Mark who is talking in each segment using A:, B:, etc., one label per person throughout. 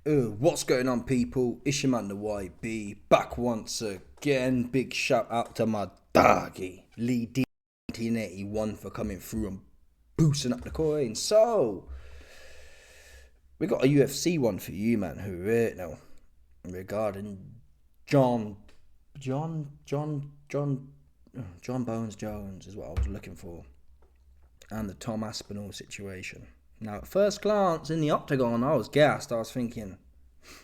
A: What's going on, people? It's your man, the YB, back once again. Big shout out to my doggy, Lee D 1981, for coming through and boosting up the coin. So, we got a UFC one for you, man, who right now, regarding John Bones Jones is what I was looking for, and the Tom Aspinall situation. Now, at first glance in the octagon, I was gassed. I was thinking,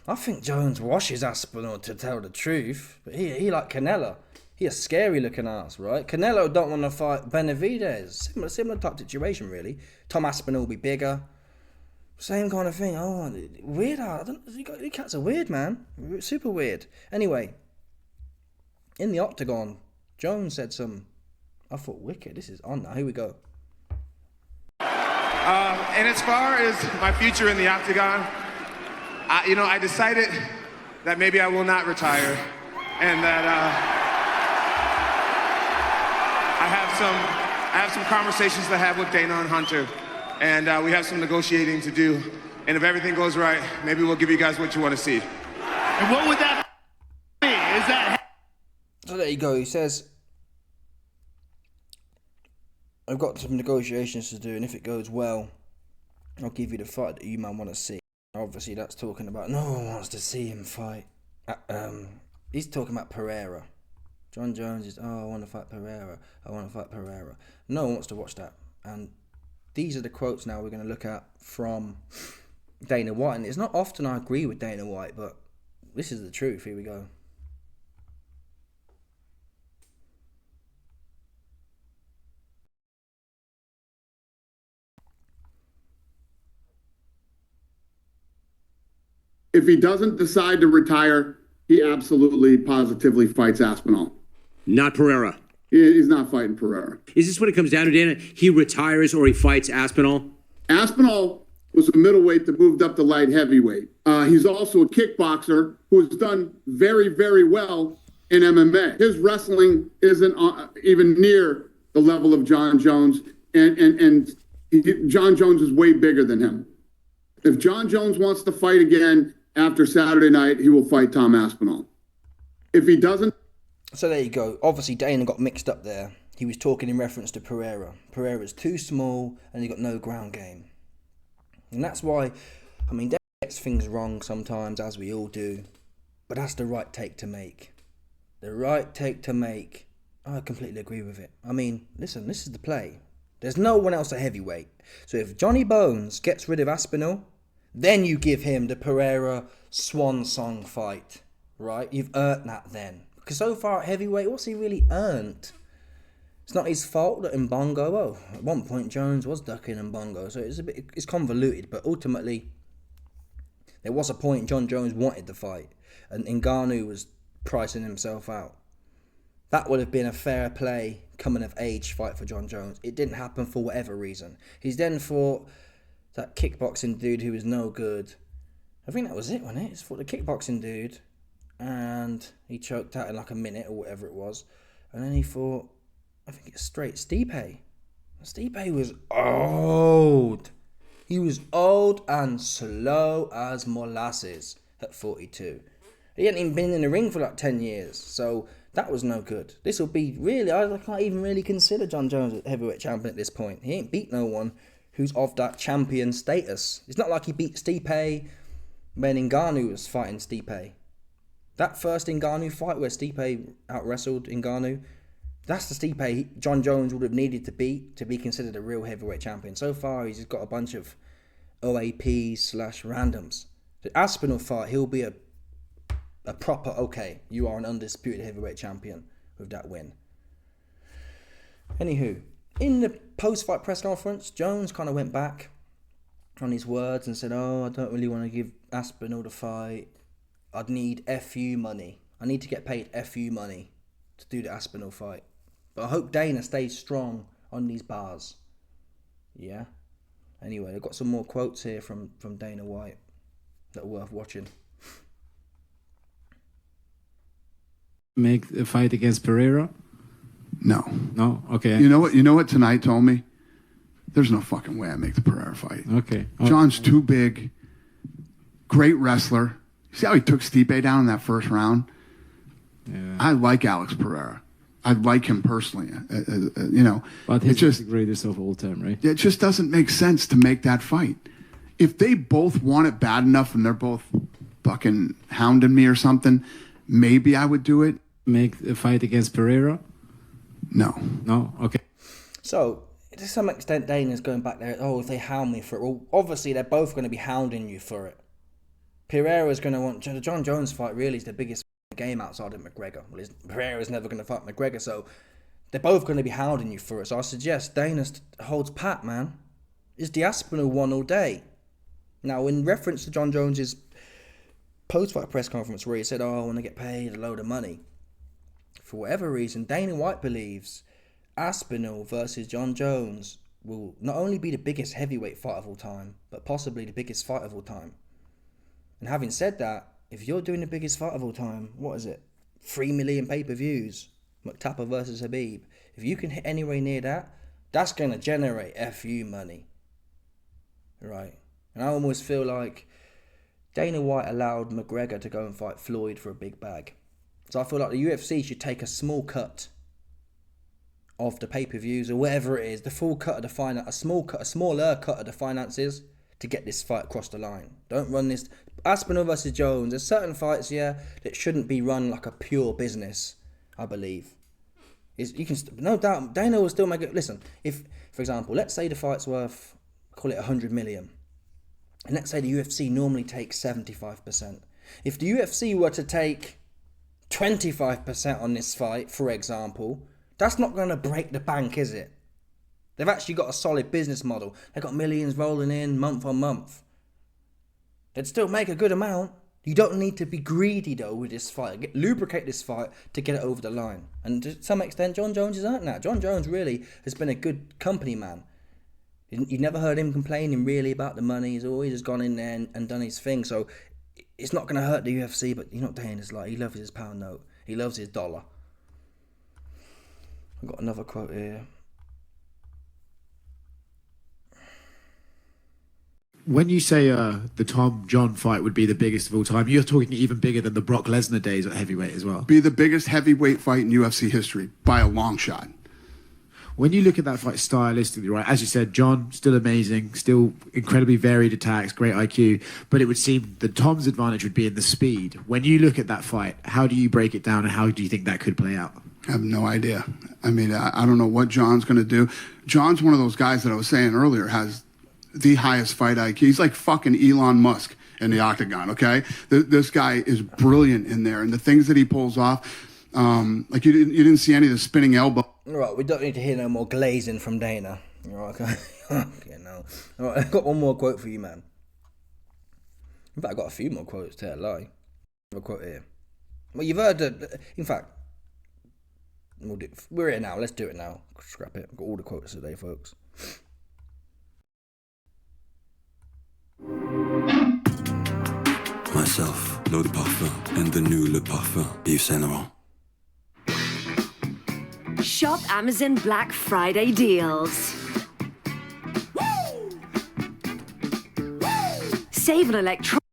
A: I think Jones washes Aspinall, to tell the truth. But he like Canelo. He a scary looking ass, right? Canelo don't want to fight Benavidez. Similar type situation, really. Tom Aspinall will be bigger. Same kind of thing. Oh, weird. You cats are weird, man. Super weird. Anyway, in the octagon, Jones said I thought, wicked. This is on now. Here we go.
B: And as far as my future in the octagon, I decided that maybe I will not retire, and that I have some conversations to have with Dana and Hunter, and we have some negotiating to do. And if everything goes right, maybe we'll give you guys what you want to see.
C: And what would that be? Is that?
A: So there you go. He says, I've got some negotiations to do, and if it goes well, I'll give you the fight that you man want to see. Obviously, that's talking about no one wants to see him fight. He's talking about Pereira. John Jones is, I want to fight Pereira. I want to fight Pereira. No one wants to watch that. And these are the quotes now we're going to look at from Dana White. And it's not often I agree with Dana White, but this is the truth. Here we go.
D: If he doesn't decide to retire, he absolutely, positively fights Aspinall.
E: Not Pereira.
D: He's not fighting Pereira.
E: Is this what it comes down to, Dana? He retires or he fights Aspinall?
D: Aspinall was a middleweight that moved up to light heavyweight. He's also a kickboxer who has done very, very well in MMA. His wrestling isn't even near the level of John Jones, and John Jones is way bigger than him. If John Jones wants to fight again after Saturday night, he will fight Tom Aspinall. If he doesn't...
A: So there you go. Obviously, Dana got mixed up there. He was talking in reference to Pereira. Pereira's too small, and he got no ground game. And that's why, Dana gets things wrong sometimes, as we all do. But that's the right take to make. The right take to make. I completely agree with it. Listen, this is the play. There's no one else at heavyweight. So if Johnny Bones gets rid of Aspinall, then you give him the Pereira swan song fight, right? You've earned that then. Because so far at heavyweight, what's he really earned? It's not his fault that Mbongo, at one point Jones was ducking Mbongo, so it's convoluted, but ultimately, there was a point John Jones wanted the fight, and Ngannou was pricing himself out. That would have been a fair play, coming of age fight for John Jones. It didn't happen for whatever reason. He's then fought that kickboxing dude who was no good. I think that was it, wasn't it? He fought the kickboxing dude, and he choked out in like a minute or whatever it was. And then he fought, I think it's straight Stipe. Stipe was old. He was old and slow as molasses at 42. He hadn't even been in the ring for like 10 years. So that was no good. This will be really, I can't even really consider John Jones a heavyweight champion at this point. He ain't beat no one who's of that champion status. It's not like he beat Stipe when Ngannou was fighting Stipe. That first Ngannou fight where Stipe out-wrestled Ngannou, that's the Stipe John Jones would have needed to beat to be considered a real heavyweight champion. So far, he's just got a bunch of OAPs/randoms. The Aspinall fight, he'll be a proper, okay, you are an undisputed heavyweight champion with that win. Anywho, in the post-fight press conference, Jones kind of went back on his words and said, I don't really want to give Aspinall the fight. I'd need FU money. I need to get paid FU money to do the Aspinall fight. But I hope Dana stays strong on these bars. Yeah? Anyway, I've got some more quotes here from Dana White that are worth watching.
F: Make the fight against Pereira?
D: No.
F: No? Okay.
D: You know what tonight told me? There's no fucking way I make the Pereira fight.
F: Okay.
D: John's too big. Great wrestler. See how he took Stipe down in that first round?
F: Yeah.
D: I like Alex Pereira. I like him personally. You know,
F: But he's the greatest of all time, right?
D: it just doesn't make sense to make that fight. If they both want it bad enough and they're both fucking hounding me or something, maybe I would do it.
F: Make a fight against Pereira?
D: No.
F: No? Okay.
A: So, to some extent, Dana's going back there, oh, if they hound me for it. Well, obviously, they're both going to be hounding you for it. Pereira's going to want... The John Jones fight really is the biggest game outside of McGregor. Well, Pereira's never going to fight McGregor, so they're both going to be hounding you for it. So I suggest Dana holds pat, man. Is the Aspinall one all day? Now, in reference to John Jones's post-fight press conference where he said, oh, I want to get paid a load of money. For whatever reason, Dana White believes Aspinall versus John Jones will not only be the biggest heavyweight fight of all time, but possibly the biggest fight of all time. And having said that, if you're doing the biggest fight of all time, what is it? 3 million pay-per-views. McTapper versus Habib. If you can hit anywhere near that, that's going to generate FU money. Right? And I almost feel like Dana White allowed McGregor to go and fight Floyd for a big bag. So I feel like the UFC should take a small cut of the pay-per-views or whatever it is, the full cut of the finance, a smaller cut of the finances to get this fight across the line. Don't run this Aspinall versus Jones. There's certain fights, yeah, that shouldn't be run like a pure business, I believe. No doubt, Dana will still make it. Listen, if, for example, let's say the fight's worth, call it 100 million. And let's say the UFC normally takes 75%. If the UFC were to take 25% on this fight, for example, that's not going to break the bank, is it? They've actually got a solid business model. They've got millions rolling in month on month. They'd still make a good amount. You don't need to be greedy, though, with this fight. Lubricate this fight to get it over the line. And to some extent, John Jones is earned that. John Jones really has been a good company man. You've never heard him complaining really about the money. He's always just gone in there and done his thing. So it's not going to hurt the UFC, but you know what Dana's like. He loves his pound note. He loves his dollar. I've got another quote here.
E: When you say the Tom John fight would be the biggest of all time, you're talking even bigger than the Brock Lesnar days at heavyweight as well.
D: Be the biggest heavyweight fight in UFC history by a long shot.
E: When you look at that fight stylistically, right, as you said, John, still amazing, still incredibly varied attacks, great IQ, but it would seem that Tom's advantage would be in the speed. When you look at that fight, how do you break it down and how do you think that could play out?
D: I have no idea. I mean, I don't know what John's going to do. John's one of those guys that I was saying earlier has the highest fight IQ. He's like fucking Elon Musk in the octagon, okay? This guy is brilliant in there, and the things that he pulls off, like you didn't see any of the spinning elbow.
A: Right, we don't need to hear no more glazing from Dana. Right, okay. Okay, no. All right, I've got one more quote for you, man. In fact, I've got a few more quotes to lie. I have a quote here. Well, you've heard that. In fact, we're here now. Let's do it now. Scrap it. I've got all the quotes today, folks.
G: Myself, L'Eau de Parfum, and the new Le Parfum, Yves Saint Laurent.
H: Shop Amazon Black Friday deals. Save on electronics.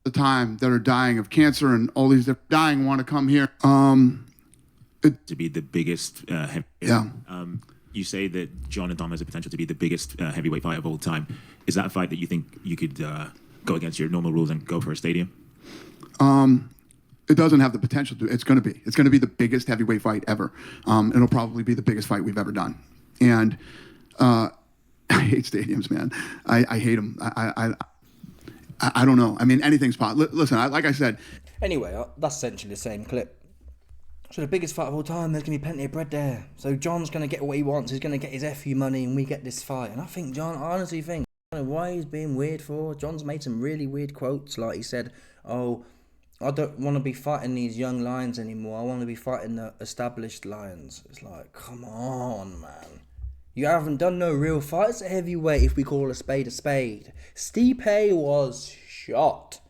D: The time that are dying of cancer and all these that are dying want to come here.
I: To be the biggest
D: yeah.
I: You say that John and Tom has the potential to be the biggest heavyweight fight of all time. Is that a fight that you think you could go against your normal rules and go for a stadium?
D: It doesn't have the potential to. It's going to be. It's going to be the biggest heavyweight fight ever. It'll probably be the biggest fight we've ever done. And I hate stadiums, man. I hate them. I don't know. I mean, anything's possible. Listen, like I said.
A: Anyway, that's essentially the same clip. So the biggest fight of all time, there's going to be plenty of bread there. So John's going to get what he wants. He's going to get his FU money and we get this fight. And I think I honestly think, I don't know why he's being weird for. John's made some really weird quotes. Like he said, oh, I don't want to be fighting these young lions anymore. I want to be fighting the established lions. It's like, come on, man. You haven't done no real fights at heavyweight if we call a spade a spade. Stipe was shot.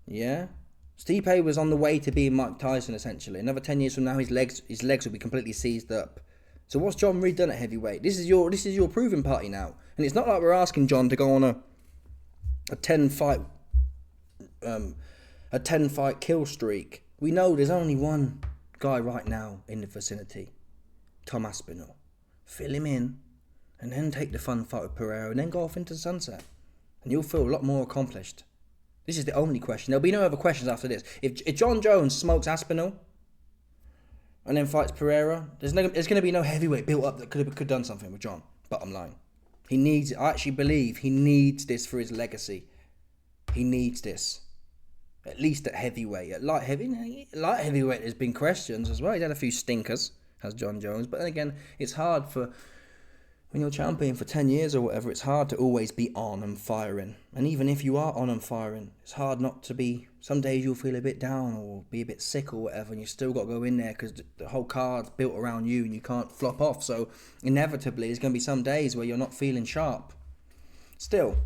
A: Yeah? Stipe was on the way to being Mike Tyson, essentially. Another 10 years from now, his legs will be completely seized up. So what's John Reed done at heavyweight? This is your proving party now. And it's not like we're asking John to go on a 10 fight kill streak. We know there's only one guy right now in the vicinity, Tom Aspinall. Fill him in, and then take the fun fight with Pereira, and then go off into the sunset, and you'll feel a lot more accomplished. This is the only question. There'll be no other questions after this. If John Jones smokes Aspinall and then fights Pereira, there's going to be no heavyweight built up that could have done something with John. Bottom line, he needs it. I actually believe he needs this for his legacy. He needs this. At least at heavyweight. At light heavyweight, there's been questions as well. He's had a few stinkers, has John Jones. But then again, it's hard for, when you're champion for 10 years or whatever, it's hard to always be on and firing. And even if you are on and firing, it's hard not to be. Some days you'll feel a bit down or be a bit sick or whatever, and you still got to go in there because the whole card's built around you and you can't flop off. So inevitably, there's going to be some days where you're not feeling sharp. Still,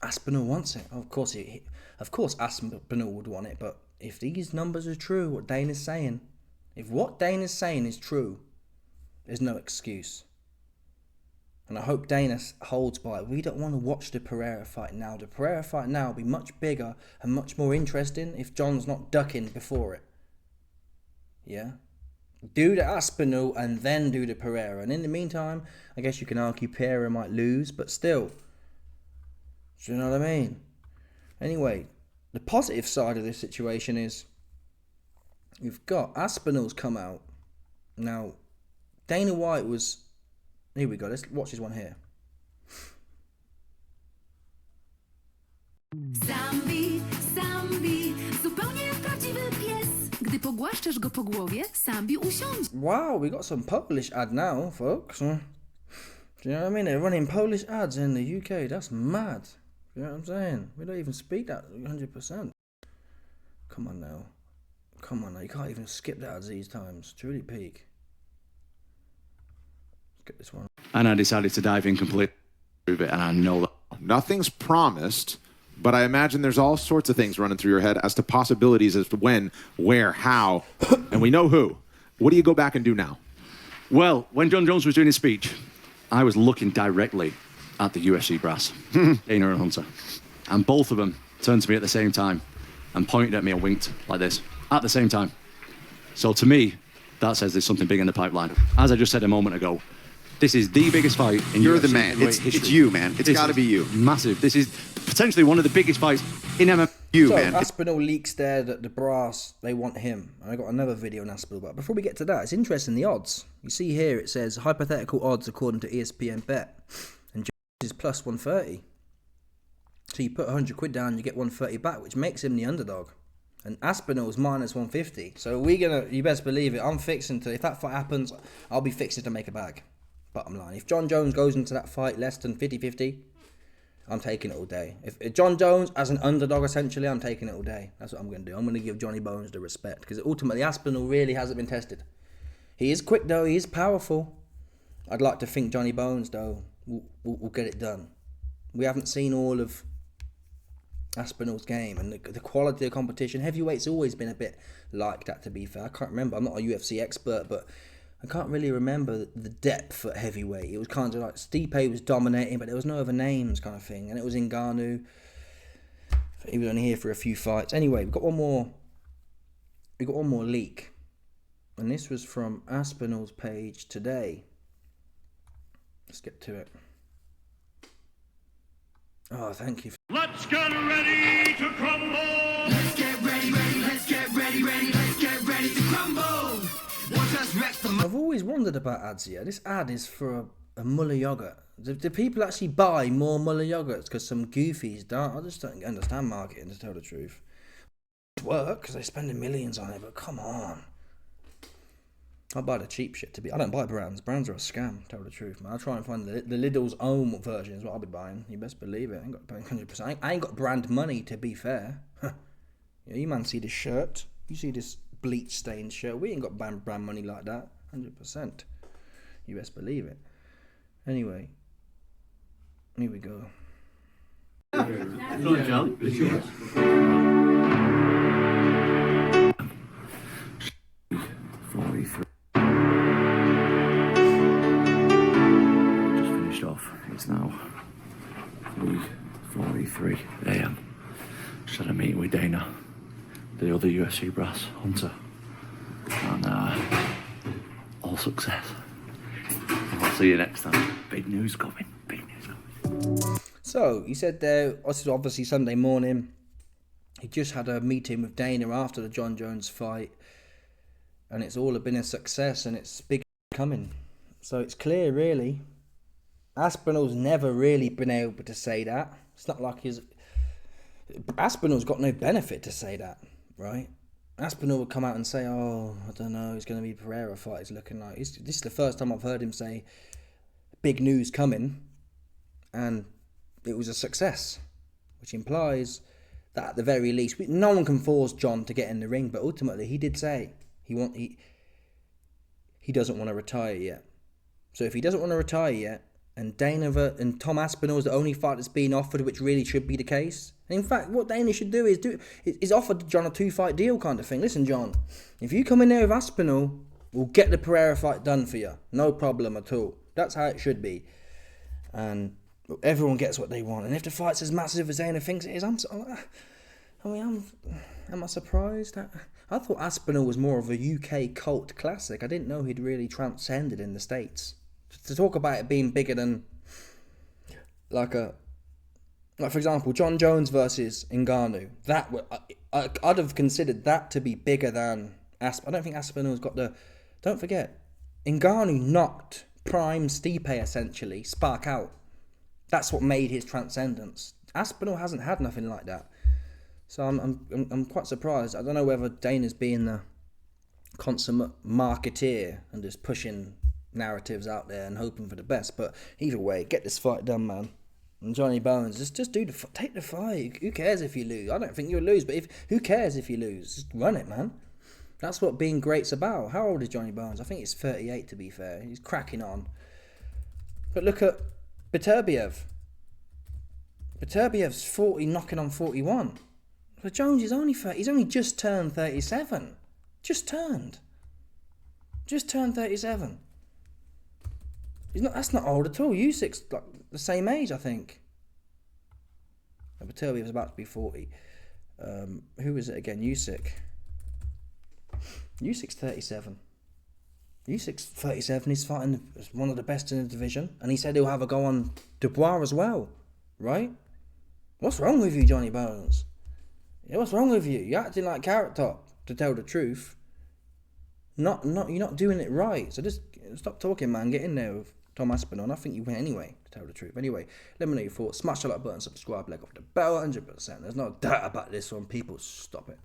A: Aspinall wants it. Of course Aspinall would want it, but if these numbers are true, what Dana's saying, if what Dana's saying is true, there's no excuse. And I hope Dana holds by it. We don't want to watch the Pereira fight now. The Pereira fight now will be much bigger and much more interesting if John's not ducking before it. Yeah? Do the Aspinall and then do the Pereira. And in the meantime, I guess you can argue Pereira might lose, but still. Do you know what I mean? Anyway, the positive side of this situation is you've got Aspinall's come out. Now, Dana White was... Here we go, let's watch this one here.
H: Sambi, zupełnie jak prawdziwy pies. Gdy pogłaszczesz go po głowie, Sambi usiądzie.
A: Wow, we got some Polish ad now, folks. Do you know what I mean? They're running Polish ads in the UK. That's mad. You know what I'm saying? We don't even speak that 100%. Come on now. You can't even skip the ads these times. It's really peak. Let's get this one.
J: And I decided to dive in completely through it, and I know that.
K: Nothing's promised, but I imagine there's all sorts of things running through your head as to possibilities as to when, where, how, and we know who. What do you go back and do now?
J: Well, when John Jones was doing his speech, I was looking directly at the UFC brass, Dana and Hunter. And both of them turned to me at the same time and pointed at me and winked like this at the same time. So to me, that says there's something big in the pipeline. As I just said a moment ago, this is the biggest fight in
L: You're
J: UFC
L: the man. It's you, man. It's got to be you.
J: Massive. This is potentially one of the biggest fights in MMA.
L: You,
A: so,
L: man.
A: Aspinall leaks there that the brass, they want him. And I got another video on Aspinall. But before we get to that, it's interesting, the odds. You see here, it says hypothetical odds according to ESPN Bet. And Jones is plus 130. So you put 100 quid down, you get 130 back, which makes him the underdog. And Aspinall's minus 150. So you best believe it, I'm fixing to, if that fight happens, I'll be fixing to make a bag. Bottom line. If John Jones goes into that fight less than 50-50, I'm taking it all day. If John Jones as an underdog, essentially, I'm taking it all day. That's what I'm going to do. I'm going to give Johnny Bones the respect. Because ultimately, Aspinall really hasn't been tested. He is quick, though. He is powerful. I'd like to think Johnny Bones, though, will get it done. We haven't seen all of Aspinall's game and the quality of competition. Heavyweight's always been a bit like that, to be fair. I can't remember. I'm not a UFC expert, but I can't really remember the depth at heavyweight. It was kind of like Stipe was dominating, but there was no other names kind of thing. And it was Ngannou. He was only here for a few fights. Anyway, we've got one more leak. And this was from Aspinall's page today. Let's get to it. Oh, thank you.
C: Let's get ready to crumble!
M: Let's get ready, let's get ready, let's get ready to crumble!
A: I've always wondered about ads here. This ad is for a Muller yogurt. Do people actually buy more Muller yogurts because some goofies don't? I just don't understand marketing, to tell the truth. It works because they're spending millions on it, but come on. I buy the cheap shit. I don't buy brands. Brands are a scam, to tell the truth, man. I try and find the Lidl's own version is what I'll be buying. You best believe it. I ain't got 100%. I ain't got brand money, to be fair. Yeah, you man see this shirt. You see this bleach stained shirt. We ain't got brand money like that. 100%. You best believe it. Anyway, here we go.
J: 3:43 a.m. Just had a meeting with Dana, the other UFC brass, Hunter, and all success. I'll see you next time. Big news coming. Big news coming.
A: So, he said there, obviously Sunday morning, he just had a meeting with Dana after the Jon Jones fight, and it's all been a success, and it's big coming. So it's clear, really. Aspinall's never really been able to say that. It's not like Aspinall's got no benefit to say that, right? Aspinall would come out and say, oh, I don't know, it's going to be Pereira fight, it's looking like. This is the first time I've heard him say, big news coming, and it was a success, which implies that at the very least, no one can force Jon to get in the ring, but ultimately he did say he doesn't want to retire yet. So if he doesn't want to retire yet, and Dana and Tom Aspinall is the only fight that's been offered, which really should be the case. And in fact, what Dana should do is offer Jon a 2-fight deal kind of thing. Listen, Jon, if you come in there with Aspinall, we'll get the Pereira fight done for you. No problem at all. That's how it should be. And everyone gets what they want. And if the fight's as massive as Dana thinks it is, am I surprised? I thought Aspinall was more of a UK cult classic. I didn't know he'd really transcended in the States. To talk about it being bigger than, like for example, Jon Jones versus Ngannou. I'd have considered that to be bigger than I don't think Aspinall's got the. Don't forget, Ngannou knocked prime Stipe essentially spark out. That's what made his transcendence. Aspinall hasn't had nothing like that. So I'm quite surprised. I don't know whether Dana's being the consummate marketeer and just pushing narratives out there and hoping for the best, but either way, get this fight done, man. And Johnny Bones, just take the fight. Who cares if you lose? I don't think you'll lose, but who cares if you lose? Just run it, man. That's what being great's about. How old is Johnny Bones? I think he's 38, to be fair. He's cracking on. But look at Beterbiev. Beterbiev's 40, knocking on 41. But Jones is only 30. He's only just turned 37. Just turned 37. That's not old at all. Usyk's like the same age, I think. Beterbiev was about to be 40. Who is it again? Usyk. Usyk's 37. Usyk's 37. He's fighting one of the best in the division, and he said he'll have a go on Dubois as well, right? What's wrong with you, Johnny Bones? Yeah, what's wrong with you? You're acting like Carrot Top, to tell the truth. You're not doing it right. So just stop talking, man. Get in there with Tom Aspinall. I think you win anyway, to tell the truth. Anyway, let me know your thoughts. Smash the like button, subscribe, leg off the bell, 100%. There's no doubt about this one. People, stop it.